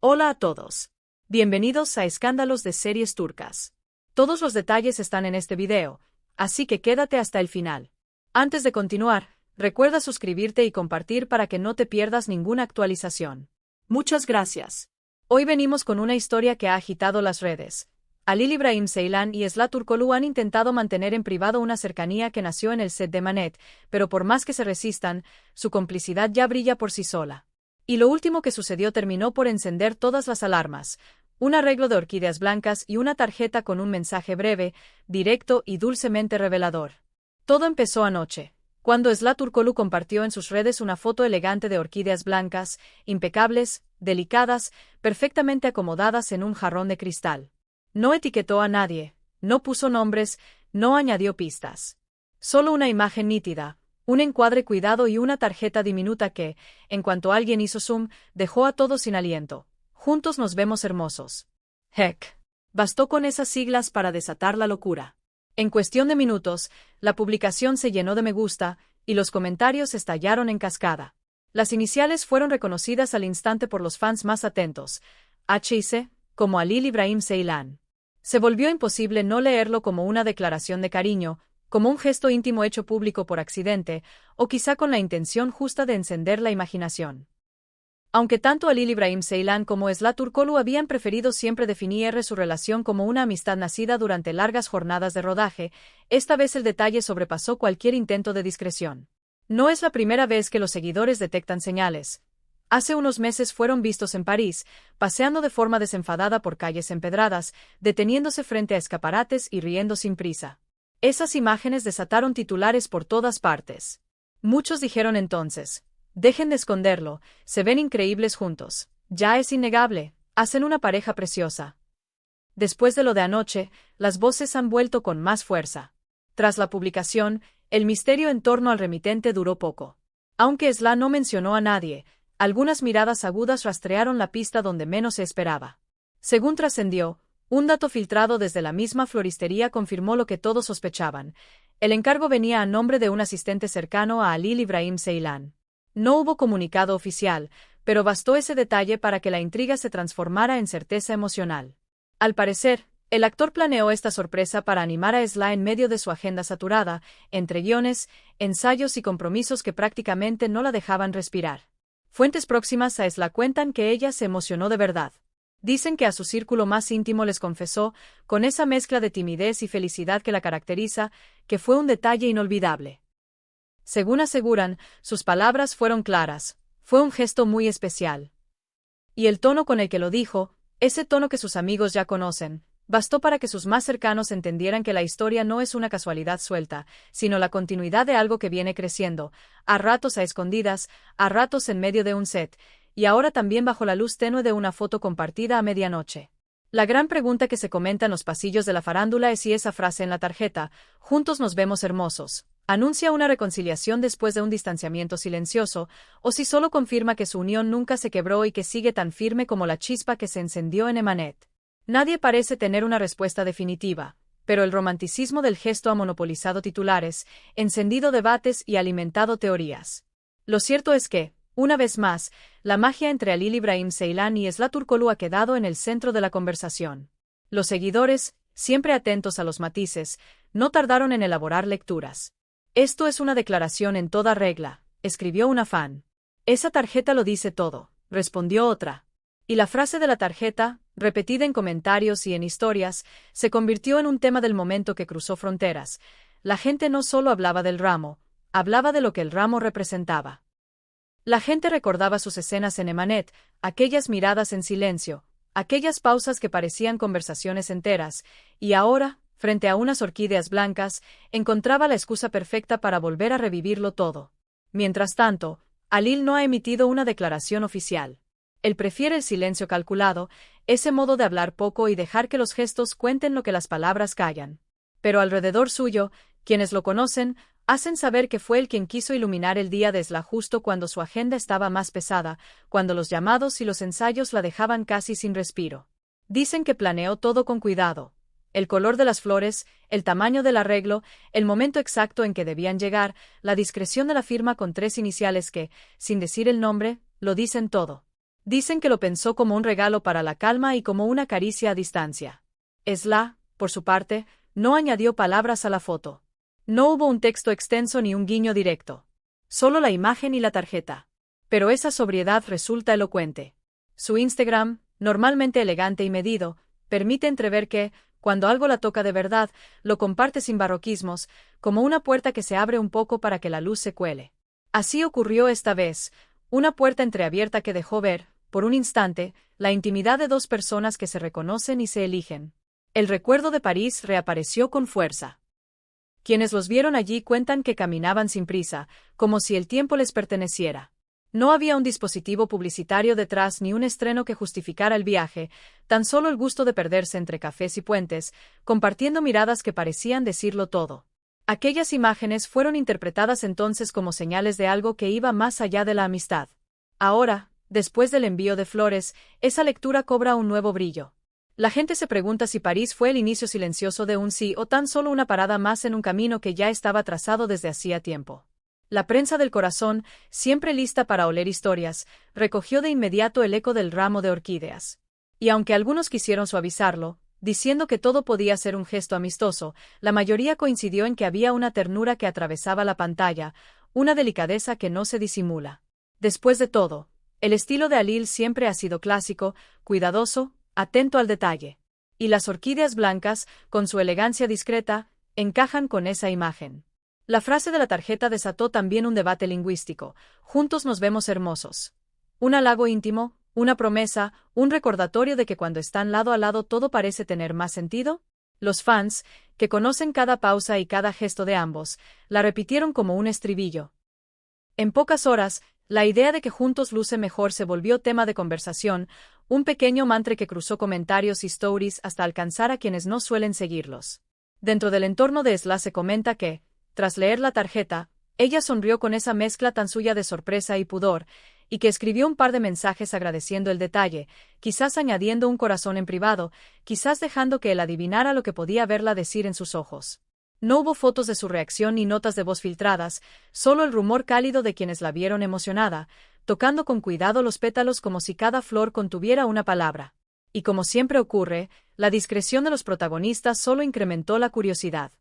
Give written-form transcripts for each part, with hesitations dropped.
Hola a todos. Bienvenidos a Escándalos de Series Turcas. Todos los detalles están en este video, así que quédate hasta el final. Antes de continuar, recuerda suscribirte y compartir para que no te pierdas ninguna actualización. Muchas gracias. Hoy venimos con una historia que ha agitado las redes. Halil İbrahim Ceylan y Esra Turkoglu han intentado mantener en privado una cercanía que nació en el set de Manet, pero por más que se resistan, su complicidad ya brilla por sí sola. Y lo último que sucedió terminó por encender todas las alarmas: un arreglo de orquídeas blancas y una tarjeta con un mensaje breve, directo y dulcemente revelador. Todo empezó anoche, cuando Esra Turkoglu compartió en sus redes una foto elegante de orquídeas blancas, impecables, delicadas, perfectamente acomodadas en un jarrón de cristal. No etiquetó a nadie, no puso nombres, no añadió pistas. Solo una imagen nítida, un encuadre cuidado y una tarjeta diminuta que, en cuanto alguien hizo zoom, dejó a todos sin aliento. Juntos nos vemos hermosos. Heck. Bastó con esas siglas para desatar la locura. En cuestión de minutos, la publicación se llenó de me gusta, y los comentarios estallaron en cascada. Las iniciales fueron reconocidas al instante por los fans más atentos, HIC, como Halil İbrahim Ceylan. Se volvió imposible no leerlo como una declaración de cariño, como un gesto íntimo hecho público por accidente, o quizá con la intención justa de encender la imaginación. Aunque tanto Halil İbrahim Ceylan como Esra Turkoglu habían preferido siempre definir su relación como una amistad nacida durante largas jornadas de rodaje, esta vez el detalle sobrepasó cualquier intento de discreción. No es la primera vez que los seguidores detectan señales. Hace unos meses fueron vistos en París, paseando de forma desenfadada por calles empedradas, deteniéndose frente a escaparates y riendo sin prisa. Esas imágenes desataron titulares por todas partes. Muchos dijeron entonces: dejen de esconderlo, se ven increíbles juntos. Ya es innegable, hacen una pareja preciosa. Después de lo de anoche, las voces han vuelto con más fuerza. Tras la publicación, el misterio en torno al remitente duró poco. Aunque Esra no mencionó a nadie, algunas miradas agudas rastrearon la pista donde menos se esperaba. Según trascendió, un dato filtrado desde la misma floristería confirmó lo que todos sospechaban: el encargo venía a nombre de un asistente cercano a Halil İbrahim Ceylan. No hubo comunicado oficial, pero bastó ese detalle para que la intriga se transformara en certeza emocional. Al parecer, el actor planeó esta sorpresa para animar a Esra en medio de su agenda saturada, entre guiones, ensayos y compromisos que prácticamente no la dejaban respirar. Fuentes próximas a Esra cuentan que ella se emocionó de verdad. Dicen que a su círculo más íntimo les confesó, con esa mezcla de timidez y felicidad que la caracteriza, que fue un detalle inolvidable. Según aseguran, sus palabras fueron claras: fue un gesto muy especial. Y el tono con el que lo dijo, ese tono que sus amigos ya conocen, bastó para que sus más cercanos entendieran que la historia no es una casualidad suelta, sino la continuidad de algo que viene creciendo, a ratos a escondidas, a ratos en medio de un set, y ahora también bajo la luz tenue de una foto compartida a medianoche. La gran pregunta que se comenta en los pasillos de la farándula es si esa frase en la tarjeta, "Juntos nos vemos hermosos", anuncia una reconciliación después de un distanciamiento silencioso, o si solo confirma que su unión nunca se quebró y que sigue tan firme como la chispa que se encendió en Emanet. Nadie parece tener una respuesta definitiva, pero el romanticismo del gesto ha monopolizado titulares, encendido debates y alimentado teorías. Lo cierto es que, una vez más, la magia entre Halil İbrahim Ceylan y Esra Turkoglu ha quedado en el centro de la conversación. Los seguidores, siempre atentos a los matices, no tardaron en elaborar lecturas. «Esto es una declaración en toda regla», escribió una fan. «Esa tarjeta lo dice todo», respondió otra. Y la frase de la tarjeta, repetida en comentarios y en historias, se convirtió en un tema del momento que cruzó fronteras. La gente no solo hablaba del ramo, hablaba de lo que el ramo representaba. La gente recordaba sus escenas en Emanet, aquellas miradas en silencio, aquellas pausas que parecían conversaciones enteras, y ahora, frente a unas orquídeas blancas, encontraba la excusa perfecta para volver a revivirlo todo. Mientras tanto, Halil no ha emitido una declaración oficial. Él prefiere el silencio calculado, ese modo de hablar poco y dejar que los gestos cuenten lo que las palabras callan. Pero alrededor suyo, quienes lo conocen, hacen saber que fue él quien quiso iluminar el día de Esra justo cuando su agenda estaba más pesada, cuando los llamados y los ensayos la dejaban casi sin respiro. Dicen que planeó todo con cuidado: el color de las flores, el tamaño del arreglo, el momento exacto en que debían llegar, la discreción de la firma con 3 iniciales que, sin decir el nombre, lo dicen todo. Dicen que lo pensó como un regalo para la calma y como una caricia a distancia. Esla, por su parte, no añadió palabras a la foto. No hubo un texto extenso ni un guiño directo. Solo la imagen y la tarjeta. Pero esa sobriedad resulta elocuente. Su Instagram, normalmente elegante y medido, permite entrever que, cuando algo la toca de verdad, lo comparte sin barroquismos, como una puerta que se abre un poco para que la luz se cuele. Así ocurrió esta vez, una puerta entreabierta que dejó ver, por un instante, la intimidad de dos personas que se reconocen y se eligen. El recuerdo de París reapareció con fuerza. Quienes los vieron allí cuentan que caminaban sin prisa, como si el tiempo les perteneciera. No había un dispositivo publicitario detrás ni un estreno que justificara el viaje, tan solo el gusto de perderse entre cafés y puentes, compartiendo miradas que parecían decirlo todo. Aquellas imágenes fueron interpretadas entonces como señales de algo que iba más allá de la amistad. Ahora, después del envío de flores, esa lectura cobra un nuevo brillo. La gente se pregunta si París fue el inicio silencioso de un sí o tan solo una parada más en un camino que ya estaba trazado desde hacía tiempo. La prensa del corazón, siempre lista para oler historias, recogió de inmediato el eco del ramo de orquídeas. Y aunque algunos quisieron suavizarlo, diciendo que todo podía ser un gesto amistoso, la mayoría coincidió en que había una ternura que atravesaba la pantalla, una delicadeza que no se disimula. Después de todo, el estilo de Alil siempre ha sido clásico, cuidadoso, atento al detalle. Y las orquídeas blancas, con su elegancia discreta, encajan con esa imagen. La frase de la tarjeta desató también un debate lingüístico. Juntos nos vemos hermosos. Un halago íntimo, una promesa, un recordatorio de que cuando están lado a lado todo parece tener más sentido. Los fans, que conocen cada pausa y cada gesto de ambos, la repitieron como un estribillo. En pocas horas, la idea de que juntos luce mejor se volvió tema de conversación, un pequeño mantra que cruzó comentarios y stories hasta alcanzar a quienes no suelen seguirlos. Dentro del entorno de Esla se comenta que, tras leer la tarjeta, ella sonrió con esa mezcla tan suya de sorpresa y pudor, y que escribió un par de mensajes agradeciendo el detalle, quizás añadiendo un corazón en privado, quizás dejando que él adivinara lo que podía verla decir en sus ojos. No hubo fotos de su reacción ni notas de voz filtradas, solo el rumor cálido de quienes la vieron emocionada, tocando con cuidado los pétalos como si cada flor contuviera una palabra. Y como siempre ocurre, la discreción de los protagonistas solo incrementó la curiosidad.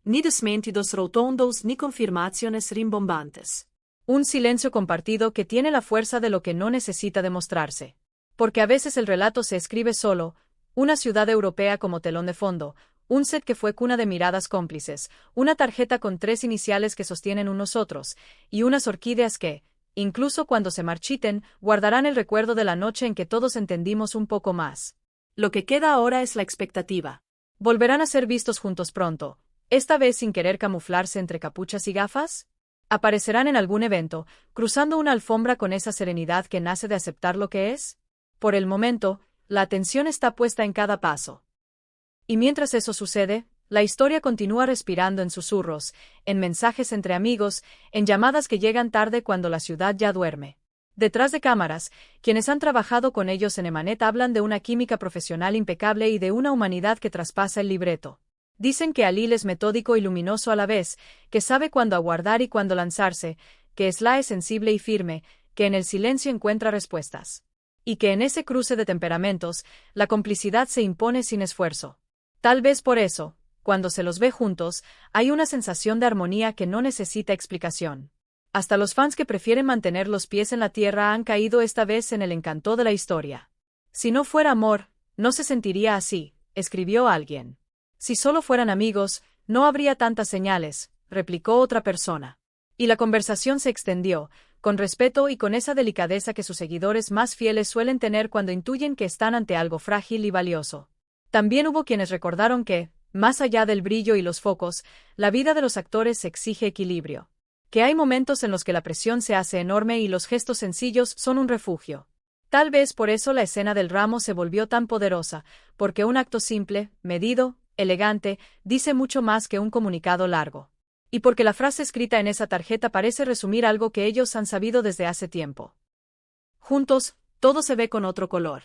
Ni desmentidos rotondos ni confirmaciones rimbombantes. Un silencio compartido que tiene la fuerza de lo que no necesita demostrarse. Porque a veces el relato se escribe solo, una ciudad europea como telón de fondo, un set que fue cuna de miradas cómplices, una tarjeta con 3 iniciales que sostienen unos otros, y unas orquídeas que, incluso cuando se marchiten, guardarán el recuerdo de la noche en que todos entendimos un poco más. Lo que queda ahora es la expectativa. ¿Volverán a ser vistos juntos pronto, esta vez sin querer camuflarse entre capuchas y gafas? ¿Aparecerán en algún evento, cruzando una alfombra con esa serenidad que nace de aceptar lo que es? Por el momento, la atención está puesta en cada paso. Y mientras eso sucede, la historia continúa respirando en susurros, en mensajes entre amigos, en llamadas que llegan tarde cuando la ciudad ya duerme. Detrás de cámaras, quienes han trabajado con ellos en Emanet hablan de una química profesional impecable y de una humanidad que traspasa el libreto. Dicen que Alil es metódico y luminoso a la vez, que sabe cuándo aguardar y cuándo lanzarse, que Esla es sensible y firme, que en el silencio encuentra respuestas. Y que en ese cruce de temperamentos, la complicidad se impone sin esfuerzo. Tal vez por eso, cuando se los ve juntos, hay una sensación de armonía que no necesita explicación. Hasta los fans que prefieren mantener los pies en la tierra han caído esta vez en el encanto de la historia. Si no fuera amor, no se sentiría así, escribió alguien. Si solo fueran amigos, no habría tantas señales, replicó otra persona. Y la conversación se extendió, con respeto y con esa delicadeza que sus seguidores más fieles suelen tener cuando intuyen que están ante algo frágil y valioso. También hubo quienes recordaron que, más allá del brillo y los focos, la vida de los actores exige equilibrio. Que hay momentos en los que la presión se hace enorme y los gestos sencillos son un refugio. Tal vez por eso la escena del ramo se volvió tan poderosa, porque un acto simple, medido, elegante, dice mucho más que un comunicado largo. Y porque la frase escrita en esa tarjeta parece resumir algo que ellos han sabido desde hace tiempo. Juntos, todo se ve con otro color.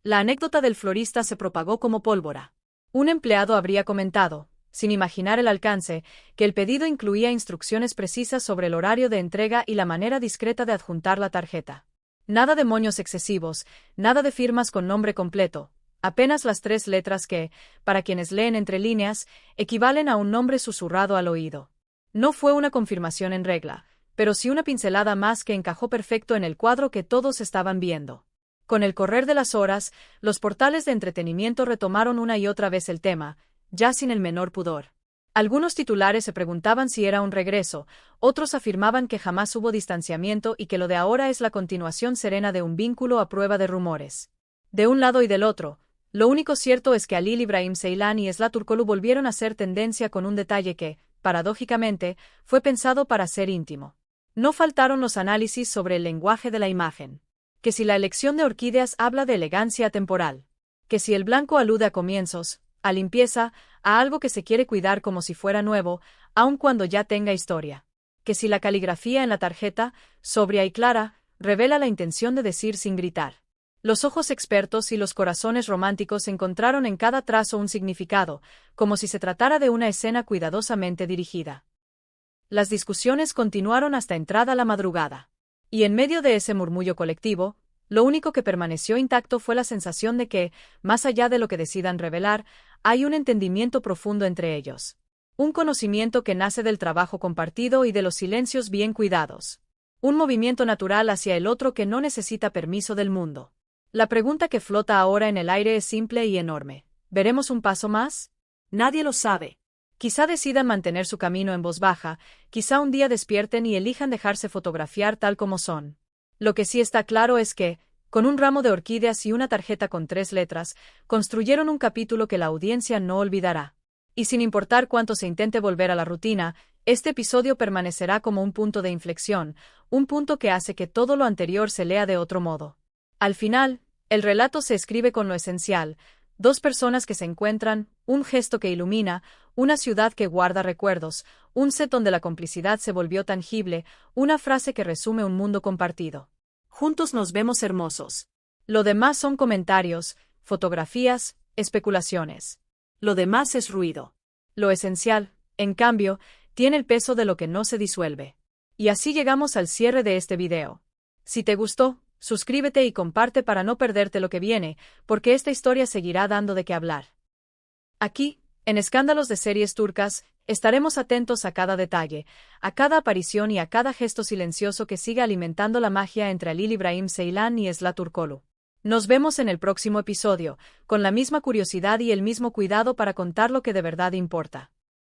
La anécdota del florista se propagó como pólvora. Un empleado habría comentado, sin imaginar el alcance, que el pedido incluía instrucciones precisas sobre el horario de entrega y la manera discreta de adjuntar la tarjeta. Nada de moños excesivos, nada de firmas con nombre completo, apenas las 3 letras que, para quienes leen entre líneas, equivalen a un nombre susurrado al oído. No fue una confirmación en regla, pero sí una pincelada más que encajó perfecto en el cuadro que todos estaban viendo. Con el correr de las horas, los portales de entretenimiento retomaron una y otra vez el tema, ya sin el menor pudor. Algunos titulares se preguntaban si era un regreso, otros afirmaban que jamás hubo distanciamiento y que lo de ahora es la continuación serena de un vínculo a prueba de rumores. De un lado y del otro, lo único cierto es que Halil Ibrahim Ceylan y Esla Turkoglu volvieron a ser tendencia con un detalle que, paradójicamente, fue pensado para ser íntimo. No faltaron los análisis sobre el lenguaje de la imagen. Que si la elección de orquídeas habla de elegancia temporal. Que si el blanco alude a comienzos, a limpieza, a algo que se quiere cuidar como si fuera nuevo, aun cuando ya tenga historia. Que si la caligrafía en la tarjeta, sobria y clara, revela la intención de decir sin gritar. Los ojos expertos y los corazones románticos encontraron en cada trazo un significado, como si se tratara de una escena cuidadosamente dirigida. Las discusiones continuaron hasta entrada la madrugada. Y en medio de ese murmullo colectivo, lo único que permaneció intacto fue la sensación de que, más allá de lo que decidan revelar, hay un entendimiento profundo entre ellos. Un conocimiento que nace del trabajo compartido y de los silencios bien cuidados. Un movimiento natural hacia el otro que no necesita permiso del mundo. La pregunta que flota ahora en el aire es simple y enorme. ¿Veremos un paso más? Nadie lo sabe. Quizá decidan mantener su camino en voz baja, quizá un día despierten y elijan dejarse fotografiar tal como son. Lo que sí está claro es que, con un ramo de orquídeas y una tarjeta con 3 letras, construyeron un capítulo que la audiencia no olvidará. Y sin importar cuánto se intente volver a la rutina, este episodio permanecerá como un punto de inflexión, un punto que hace que todo lo anterior se lea de otro modo. Al final, el relato se escribe con lo esencial: 2 personas que se encuentran, un gesto que ilumina, una ciudad que guarda recuerdos, un set donde la complicidad se volvió tangible, una frase que resume un mundo compartido. Juntos nos vemos hermosos. Lo demás son comentarios, fotografías, especulaciones. Lo demás es ruido. Lo esencial, en cambio, tiene el peso de lo que no se disuelve. Y así llegamos al cierre de este video. Si te gustó, suscríbete y comparte para no perderte lo que viene, porque esta historia seguirá dando de qué hablar. Aquí, en Escándalos de Series Turcas, estaremos atentos a cada detalle, a cada aparición y a cada gesto silencioso que siga alimentando la magia entre Halil Ibrahim Ceylan y Esla Turkoglu. Nos vemos en el próximo episodio, con la misma curiosidad y el mismo cuidado para contar lo que de verdad importa.